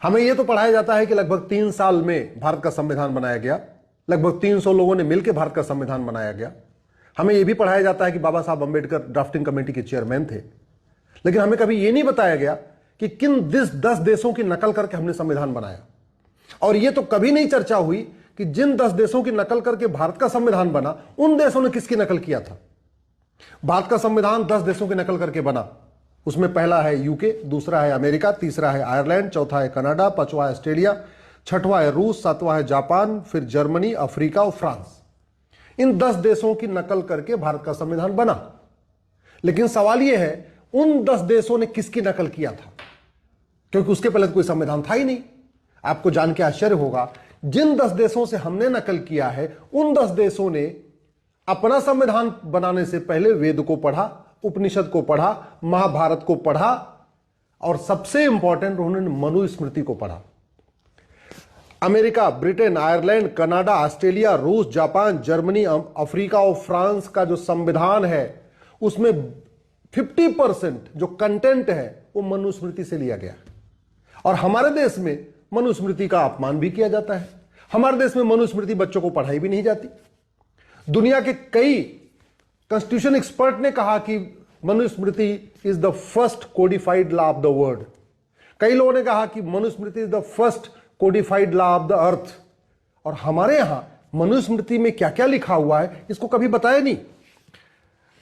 हमें यह तो पढ़ाया जाता है कि लगभग 3 साल में भारत का संविधान बनाया गया, लगभग 300 लोगों ने मिलकर भारत का संविधान बनाया गया। हमें यह भी पढ़ाया जाता है कि बाबा साहब अंबेडकर ड्राफ्टिंग कमेटी के चेयरमैन थे। लेकिन हमें कभी यह नहीं बताया गया कि किन 10 देशों की नकल करके हमने संविधान बनाया। और यह तो कभी नहीं चर्चा हुई कि जिन 10 देशों की नकल करके भारत का संविधान बना, उन देशों ने किसकी नकल किया था। भारत का संविधान 10 देशों की नकल करके बना। उसमें पहला है यूके, दूसरा है अमेरिका, तीसरा है आयरलैंड, चौथा है कनाडा, पांचवा है ऑस्ट्रेलिया, छठवां है रूस, सातवां है जापान, फिर जर्मनी, अफ्रीका और फ्रांस। इन 10 देशों की नकल करके भारत का संविधान बना। लेकिन सवाल यह है, उन 10 देशों ने किसकी नकल किया था, क्योंकि उसके पहले तो कोई संविधान था ही नहीं। आपको जान के आश्चर्य होगा, जिन 10 देशों से हमने नकल किया है, उन 10 देशों ने अपना संविधान बनाने से पहले वेद को पढ़ा, उपनिषद को पढ़ा, महाभारत को पढ़ा और सबसे इंपॉर्टेंट उन्होंने मनुस्मृति को पढ़ा। America, Britain, Ireland, Canada, Australia, रूस, जापान, जर्मनी, अफ्रीका और फ्रांस का जो संविधान है उसमें 50% जो कंटेंट है वो मनुस्मृति से लिया गया। और हमारे देश में मनुस्मृति का अपमान भी किया जाता है। हमारे देश में मनुस्मृति बच्चों को पढ़ाई भी नहीं जाती। दुनिया के कई कॉन्स्टिट्यूशन एक्सपर्ट ने कहा कि Manusmriti is the first codified law of the world. कई लोगों ने कहा कि Manusmriti is the first codified law of the अर्थ। और हमारे यहां मनुस्मृति में क्या क्या लिखा हुआ है इसको कभी बताया नहीं।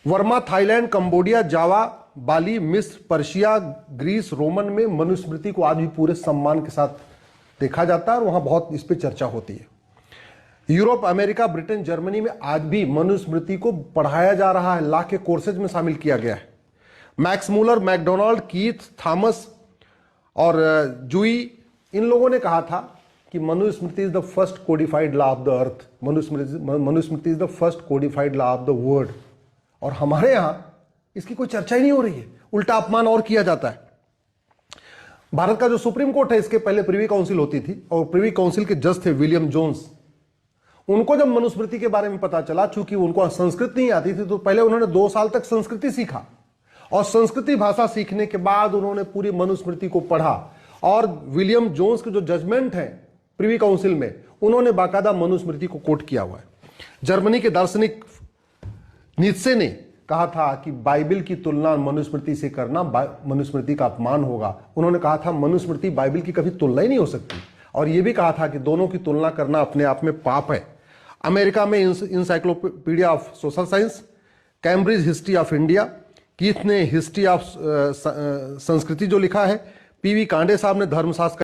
वर्मा, थाईलैंड, कंबोडिया, जावा, बाली, मिस्र, पर्शिया, ग्रीस, रोमन में मनुस्मृति को आज भी पूरे सम्मान के साथ देखा जाता है और वहां बहुत इस पर चर्चा होती है। यूरोप, अमेरिका, ब्रिटेन, जर्मनी में आज भी मनुस्मृति को पढ़ाया जा रहा है, लॉ के कोर्सेज में शामिल किया गया है। Max Muller, Macdonald, Keith, Thomas और जूई, इन लोगों ने कहा था कि Manusmriti is the first codified law of the earth, Manusmriti is the first codified law of the world. और हमारे यहां इसकी कोई चर्चा ही नहीं हो रही है, उल्टा अपमान और किया जाता है। भारत का जो सुप्रीम कोर्ट है, इसके पहले प्रिवी काउंसिल होती थी और प्रिवी काउंसिल के जज थे विलियम जोन्स। उनको जब मनुस्मृति के बारे में पता चला, चूंकि उनको संस्कृत नहीं आती थी, तो पहले उन्होंने 2 साल तक संस्कृति सीखा और संस्कृति भाषा सीखने के बाद उन्होंने पूरी मनुस्मृति को पढ़ा। और विलियम जोन्स के जो जजमेंट है प्रिवी काउंसिल में, उन्होंने बाकायदा मनुस्मृति को कोट किया हुआ है। जर्मनी के दार्शनिक नीत्शे ने कहा था कि बाइबल की तुलना मनुस्मृति से करना मनुस्मृति का अपमान होगा। उन्होंने कहा था मनुस्मृति बाइबल की कभी तुलना ही नहीं हो सकती। और यह भी कहा था कि दोनों की तुलना करना अपने आप में पाप है। अमेरिका में encyclopedia of social science, Cambridge history of India, Keith ने हिस्ट्री ऑफ संस्कृति जो लिखा है, पीवी कांडे साहब ने धर्मशास्त्र